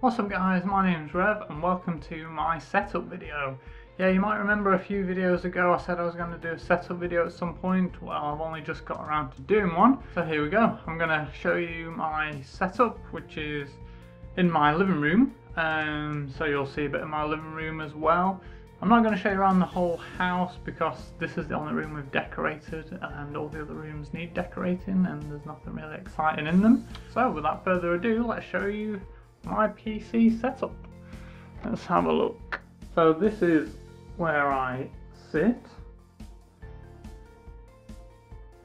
What's up guys, my name's Rev and welcome to my setup video. Yeah, you might remember a few videos ago I said I was going to do a setup video at some point. Well, I've only just got around to doing one. So here we go. I'm going to show you my setup, which is in my living room. So you'll see a bit of my living room as well. I'm not going to show you around the whole house because this is the only room we've decorated and all the other rooms need decorating and there's nothing really exciting in them. So without further ado, let's show you my PC setup. Let's have a look. So this is where I sit.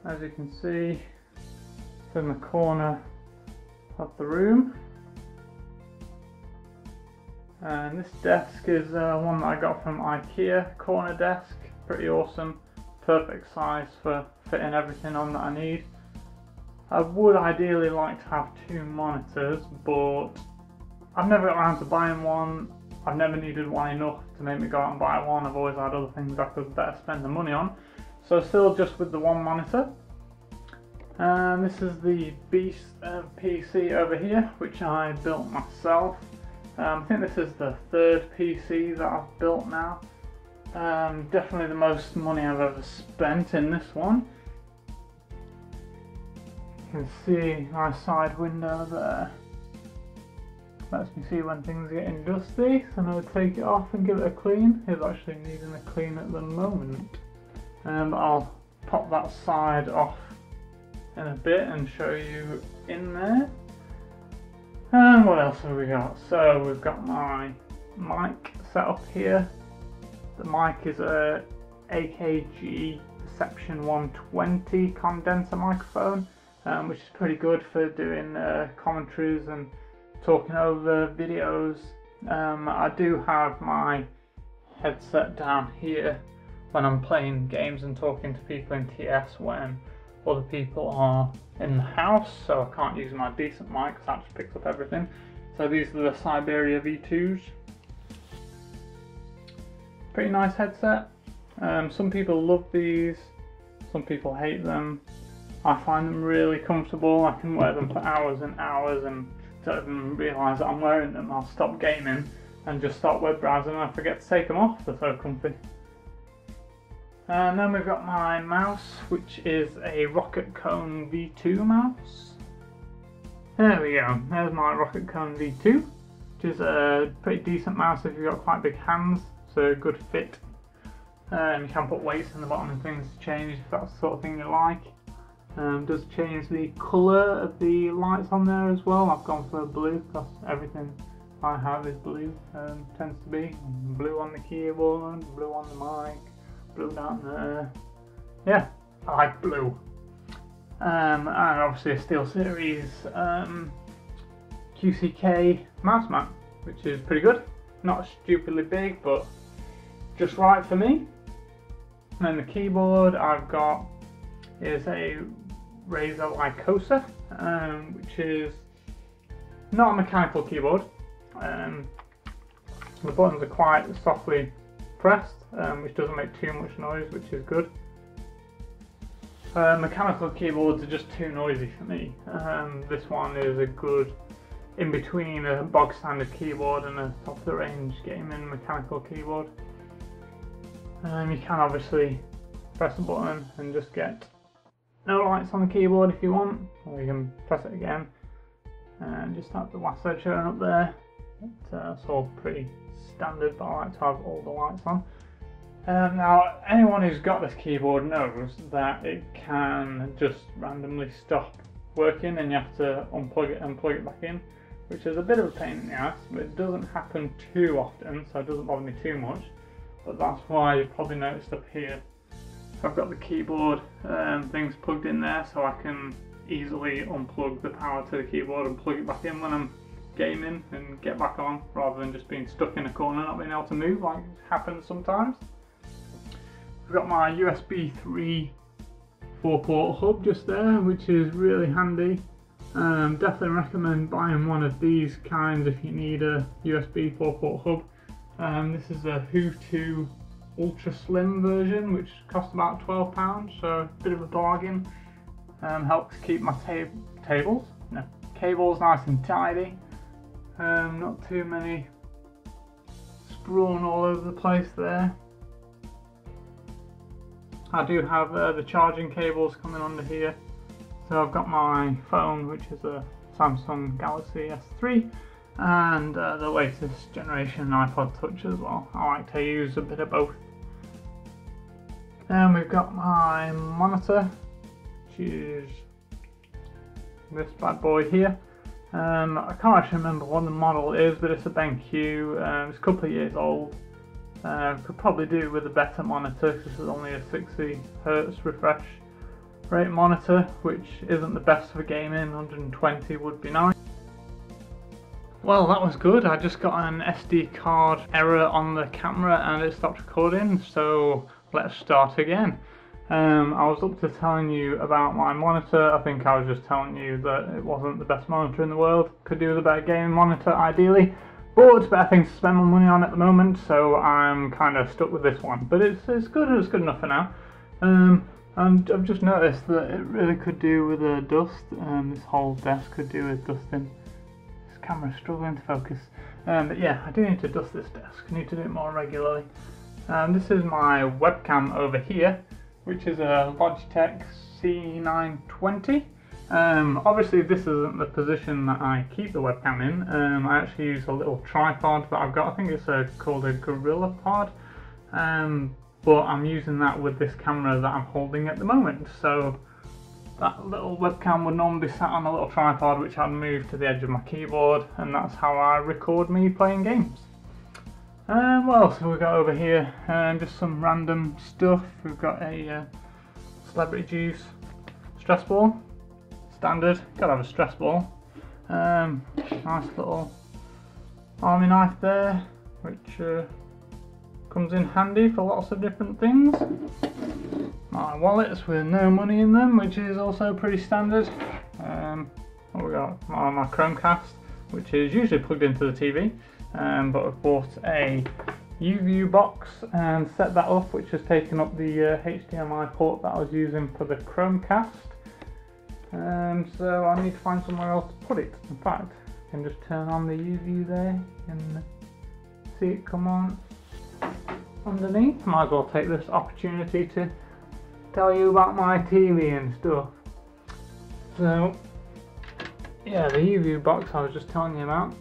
As you can see, it's in the corner of the room. And this desk is one that I got from IKEA, corner desk, pretty awesome, perfect size for fitting everything on that I need. I would ideally like to have two monitors, but I've never got around to buying one. I've never needed one enough to make me go out and buy one. I've always had other things I could better spend the money on. So still just with the one monitor. And this is the beast PC over here, which I built myself. I think this is the third PC that I've built now. Definitely the most money I've ever spent in this one. You can see my side window there. Lets me see when things are getting dusty, so now I'll take it off and give it a clean. It's actually needing a clean at the moment. I'll pop that side off in a bit and show you in there. And what else have we got? So we've got my mic set up here. The mic is a AKG Perception 120 condenser microphone, which is pretty good for doing commentaries and talking over videos. I do have my headset down here when I'm playing games and talking to people in TS when other people are in the house, so I can't use my decent mic because that just picks up everything. So these are the Siberia V2s. Pretty nice headset. Some people love these, some people hate them. I find them really comfortable. I can wear them for hours and hours and don't even realise that I'm wearing them. I'll stop gaming and just start web browsing and I forget to take them off. They're so comfy. And then we've got my mouse, which is a Roccat Kone V2 mouse. There we go, there's my Roccat Kone V2, which is a pretty decent mouse if you've got quite big hands, so a good fit. You can put weights in the bottom and things to change if that's the sort of thing you like. Does change the colour of the lights on there as well. I've gone for blue because everything I have is blue, tends to be. Blue on the keyboard, blue on the mic, blue down there. Yeah, I like blue. And obviously a Steelseries QCK mouse mat, which is pretty good. Not stupidly big, but just right for me. And then the keyboard I've got is a Razer Lycosa, which is not a mechanical keyboard. The buttons are quite softly pressed, which doesn't make too much noise, which is good. Mechanical keyboards are just too noisy for me. This one is a good in between a bog standard keyboard and a top of the range gaming mechanical keyboard. You can obviously press a button and just get no lights on the keyboard if you want, or you can press it again and just have the lasso showing up there. It's all pretty standard, but I like to have all the lights on. Now, anyone who's got this keyboard knows that it can just randomly stop working and you have to unplug it and plug it back in, which is a bit of a pain in the ass, but it doesn't happen too often, so it doesn't bother me too much. But that's why you've probably noticed up here I've got the keyboard things plugged in there, so I can easily unplug the power to the keyboard and plug it back in when I'm gaming and get back on, rather than just being stuck in a corner not being able to move like happens sometimes. I've got my USB 3 4-port hub just there, which is really handy. Definitely recommend buying one of these kinds if you need a USB 4-port hub. This is a Hu2 ultra slim version, which costs about £12, so a bit of a bargain. Helps keep my cables nice and tidy. Not too many sprawn all over the place there. I do have the charging cables coming under here. So I've got my phone, which is a Samsung Galaxy S3, and the latest generation iPod Touch as well. I like to use a bit of both. Then we've got my monitor, which is this bad boy here. I can't actually remember what the model is, but it's a BenQ. It's a couple of years old. Could probably do with a better monitor because it's only a 60Hz refresh rate monitor, which isn't the best for gaming. 120 would be nice. Well, that was good. I just got an SD card error on the camera and it stopped recording, so let's start again. I was up to telling you about my monitor. I think I was just telling you that it wasn't the best monitor in the world. Could do with a better gaming monitor ideally, but it's better things to spend my money on at the moment, so I'm kind of stuck with this one. But it's good enough for now. And I've just noticed that it really could do with a dust. This whole desk could do with dusting. This camera's struggling to focus. But yeah, I do need to dust this desk. I need to do it more regularly. This is my webcam over here, which is a Logitech C920. Obviously this isn't the position that I keep the webcam in. I actually use a little tripod that I've got. I think it's called a Gorilla Pod. But I'm using that with this camera that I'm holding at the moment. So that little webcam would normally be sat on a little tripod, which I'd move to the edge of my keyboard, and that's how I record me playing games. What else have we got over here? Just some random stuff. We've got a Celebrity Juice stress ball. Standard, gotta have a stress ball. Nice little army knife there, which comes in handy for lots of different things. My wallets with no money in them, which is also pretty standard. What we got? My Chromecast, which is usually plugged into the TV. But I've bought a UView box and set that up, which has taken up the HDMI port that I was using for the Chromecast. So I need to find somewhere else to put it. In fact, I can just turn on the UView there and see it come on underneath. Might as well take this opportunity to tell you about my TV and stuff. So yeah, the UView box I was just telling you about.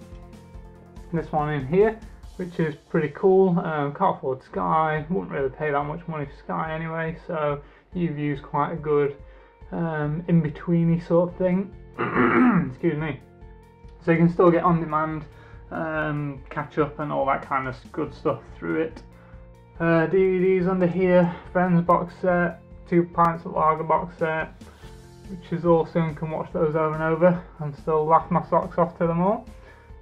This one in here, which is pretty cool. Can't afford Sky, wouldn't really pay that much money for Sky anyway, so UView is quite a good in-betweeny sort of thing. Excuse me. So you can still get on-demand, catch up and all that kind of good stuff through it. DVDs under here, Friends box set, 2 pints of lager box set, which is awesome. Can watch those over and over and still laugh my socks off to them all.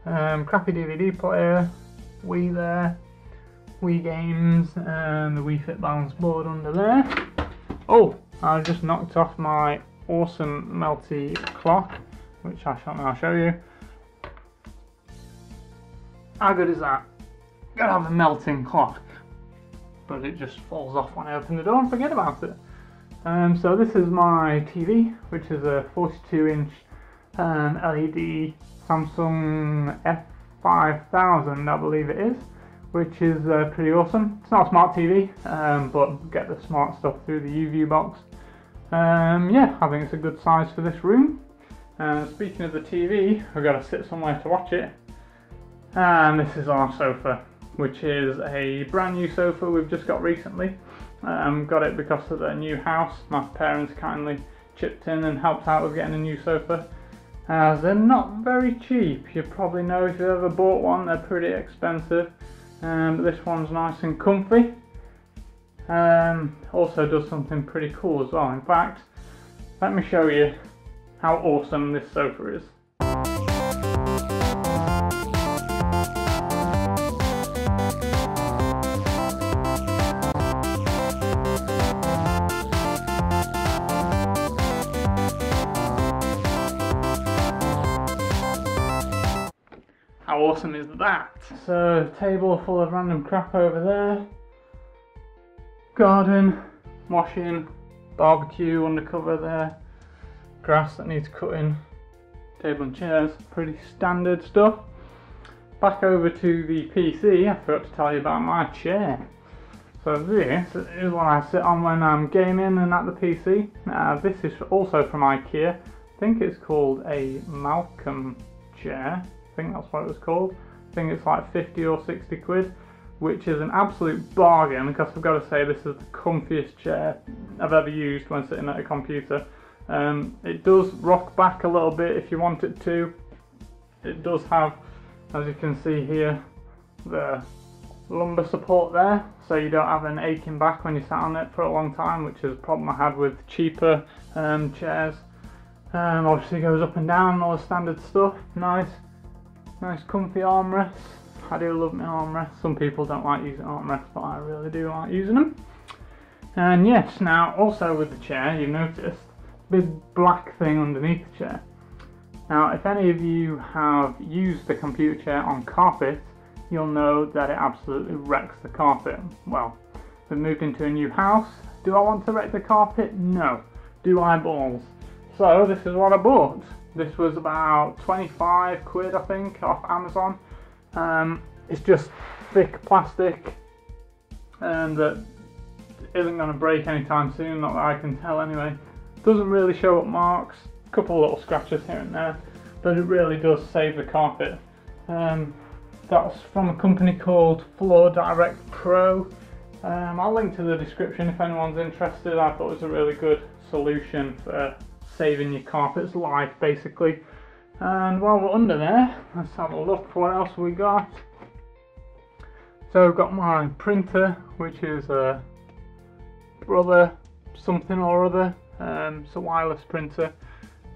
Crappy DVD player, Wii there, Wii games, and the Wii Fit balance board under there. Oh, I just knocked off my awesome melty clock, which I'll show you. How good is that? Gotta have a melting clock, but it just falls off when I open the door and forget about it. So this is my TV, which is a 42-inch LED Samsung F5000, I believe it is, which is pretty awesome. It's not a smart TV, but get the smart stuff through the UView box. Yeah, I think it's a good size for this room. Speaking of the TV, we've got to sit somewhere to watch it. And this is our sofa, which is a brand new sofa we've just got recently. Got it because of the new house. My parents kindly chipped in and helped out with getting a new sofa. They're not very cheap. You probably know if you've ever bought one, they're pretty expensive. But this one's nice and comfy. Also does something pretty cool as well. In fact, let me show you how awesome this sofa is. How awesome is that? So, table full of random crap over there. Garden, washing, barbecue undercover there. Grass that needs cutting. Table and chairs, pretty standard stuff. back over to the PC, I forgot to tell you about my chair. So this is what I sit on when I'm gaming and at the PC. This is also from IKEA. I think it's called a Malcolm chair. I think that's what it was called. I think it's like 50 or 60 quid, which is an absolute bargain, because I've got to say this is the comfiest chair I've ever used when sitting at a computer. It does rock back a little bit if you want it to. It does have, as you can see here, the lumbar support there, so you don't have an aching back when you sat on it for a long time, which is a problem I had with cheaper chairs. Obviously goes up and down, all the standard stuff. Nice comfy armrests. I do love my armrests. Some people don't like using armrests, but I really do like using them. And yes, now also with the chair, you've noticed big black thing underneath the chair. Now, if any of you have used the computer chair on carpet, you'll know that it absolutely wrecks the carpet. Well, we've moved into a new house. Do I want to wreck the carpet? No. Do eyeballs. So this is what I bought. This was about 25 quid, I think, off Amazon. It's just thick plastic that isn't going to break anytime soon, not that I can tell anyway. Doesn't really show up marks, a couple of little scratches here and there, but it really does save the carpet. That's from a company called Floor Direct Pro. I'll link to the description if anyone's interested. I thought it was a really good solution for saving your carpet's life, basically. And while we're under there, let's have a look for what else we got. So I've got my printer, which is a Brother something or other. It's a wireless printer.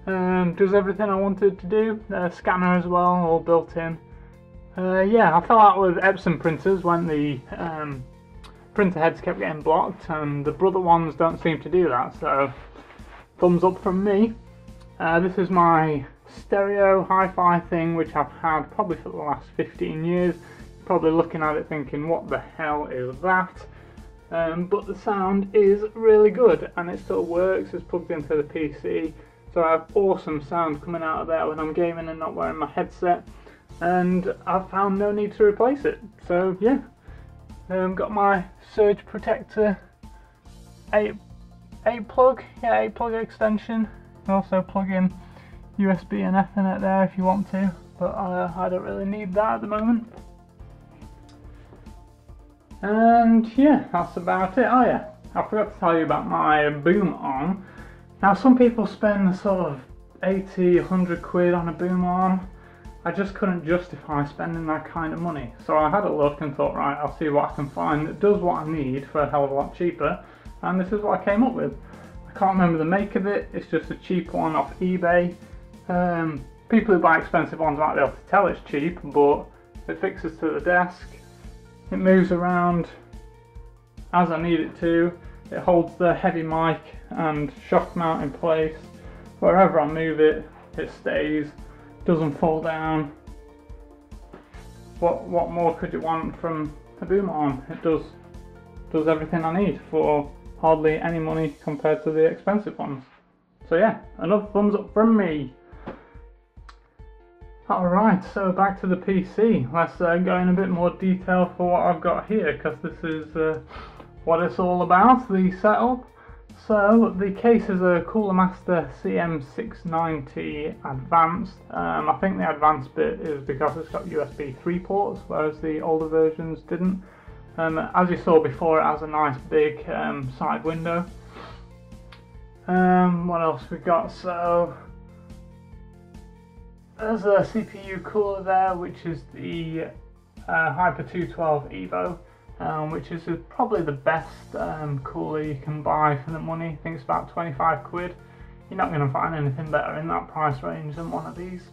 Does everything I wanted to do. Scanner as well, all built in. Yeah, I fell out with Epson printers when the printer heads kept getting blocked, and the Brother ones don't seem to do that, so thumbs up from me. This is my stereo hi-fi thing, which I've had probably for the last 15 years. Probably looking at it thinking, what the hell is that? But the sound is really good, and it still works. It's plugged into the PC, so I have awesome sound coming out of there when I'm gaming and not wearing my headset, and I've found no need to replace it. So yeah, got my surge protector 8 plug extension. You can also plug in USB and Ethernet there if you want to, but I don't really need that at the moment. And yeah, that's about it. Oh yeah, I forgot to tell you about my boom arm. Now some people spend sort of 80, 100 quid on a boom arm. I just couldn't justify spending that kind of money. So I had a look and thought, right, I'll see what I can find that does what I need for a hell of a lot cheaper. And this is what I came up with. I can't remember the make of it. It's just a cheap one off eBay. People who buy expensive ones might be able to tell it's cheap, but it fixes to the desk. It moves around as I need it to. It holds the heavy mic and shock mount in place. Wherever I move it, it stays. Doesn't fall down. What more could you want from a boom arm? It does everything I need for hardly any money compared to the expensive ones. So yeah, another thumbs up from me. Alright, so back to the PC. Let's go in a bit more detail for what I've got here, because this is what it's all about, the setup. So the case is a Cooler Master CM690 Advanced. I think the advanced bit is because it's got USB 3 ports, whereas the older versions didn't. As you saw before, it has a nice big side window. What else we got? So there's a CPU cooler there, which is the Hyper 212 Evo, which is probably the best cooler you can buy for the money. I think it's about 25 quid. You're not going to find anything better in that price range than one of these.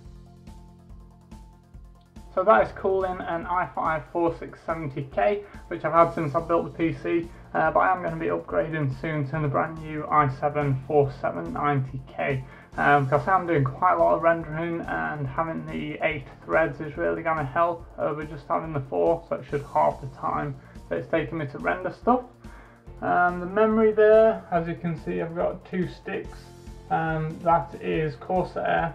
So that is cooling an i5 4670K, which I've had since I built the PC, but I am going to be upgrading soon to the brand new i7 4790K. Because I'm doing quite a lot of rendering, and having the 8 threads is really going to help over just having the 4, so it should halve the time that it's taking me to render stuff. The memory there, as you can see, I've got 2 sticks. That is Corsair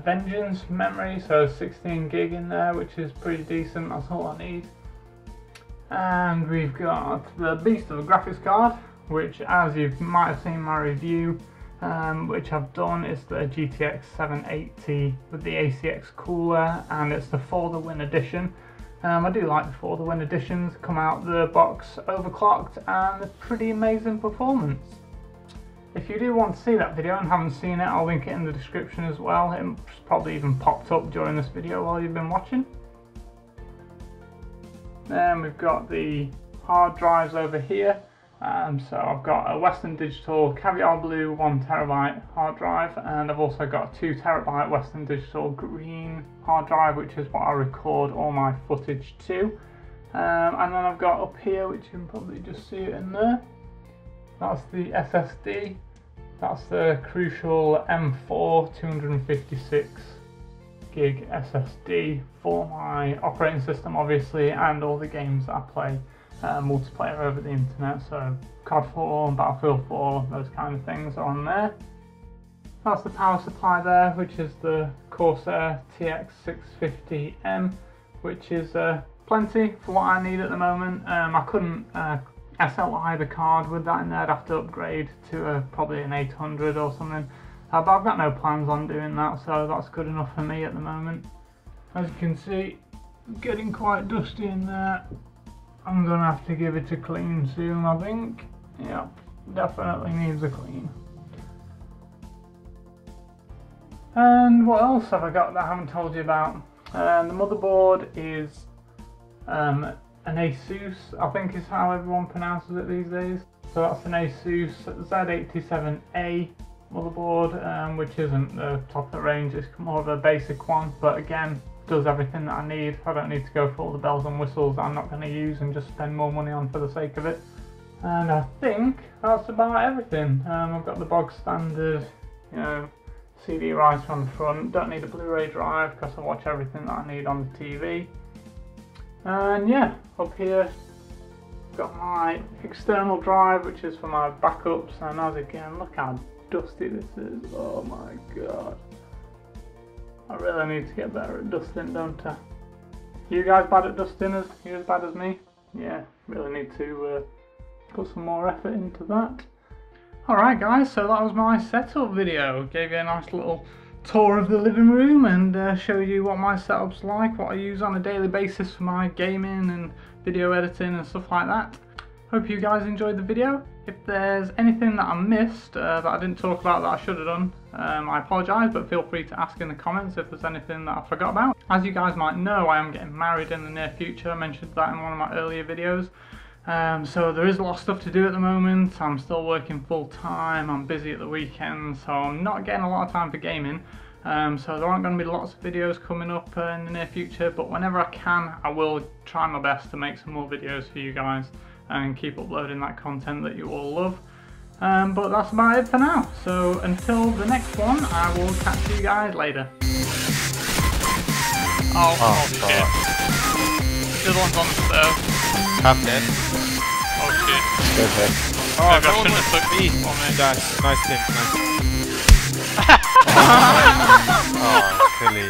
Vengeance memory, so 16 gig in there, which is pretty decent. That's all I need. And we've got the beast of a graphics card, which, as you might have seen my review, which I've done, is the GTX 780 with the ACX cooler, and it's the For the Win edition. I do like the For the Win editions, come out the box overclocked and a pretty amazing performance. If you do want to see that video and haven't seen it, I'll link it in the description as well. It's probably even popped up during this video while you've been watching. Then we've got the hard drives over here. So I've got a Western Digital Caviar Blue 1TB hard drive, and I've also got a 2TB Western Digital green hard drive, which is what I record all my footage to. And then I've got up here, which you can probably just see it in there, that's the SSD. That's the Crucial M4 256 gig SSD for my operating system, obviously, and all the games that I play multiplayer over the internet, so COD 4 and Battlefield 4, those kind of things are on there. That's the power supply there, which is the Corsair TX650M, which is plenty for what I need at the moment. I couldn't SLI the card with that in there. I'd have to upgrade to probably an 800 or something, but I've got no plans on doing that, so that's good enough for me at the moment. As you can see, getting quite dusty in there. I'm going to have to give it a clean soon, I think. Yep, definitely needs a clean. And what else have I got that I haven't told you about? The motherboard is an Asus, I think is how everyone pronounces it these days. So that's an Asus Z87A motherboard, which isn't the top of the range, it's more of a basic one, but again, does everything that I need. I don't need to go for all the bells and whistles that I'm not going to use and just spend more money on for the sake of it. And I think that's about everything. I've got the bog standard, you know, CD writer on the front. Don't need a Blu-ray drive because I watch everything that I need on the TV. And yeah, up here got my external drive, which is for my backups. And as again, look how dusty this is. Oh my god. I really need to get better at dusting, don't I? You guys bad at dusting? You as bad as me? Yeah, really need to put some more effort into that. Alright guys, so that was my setup video. Gave you a nice little tour of the living room and showed you what my setup's like, what I use on a daily basis for my gaming and video editing and stuff like that. Hope you guys enjoyed the video. If there's anything that I missed that I didn't talk about that I should have done, I apologise, but feel free to ask in the comments if there's anything that I forgot about. As you guys might know, I am getting married in the near future. I mentioned that in one of my earlier videos. So there is a lot of stuff to do at the moment. I'm still working full time, I'm busy at the weekends, so I'm not getting a lot of time for gaming. So there aren't going to be lots of videos coming up in the near future, but whenever I can, I will try my best to make some more videos for you guys and keep uploading that content that you all love. But that's about it for now. So until the next one, I will catch you guys later. Oh shit. The other one's on the stove. Half dead. Oh shit. Okay. Oh, I shouldn't have took me. Nice team, nice. Oh, Kelly.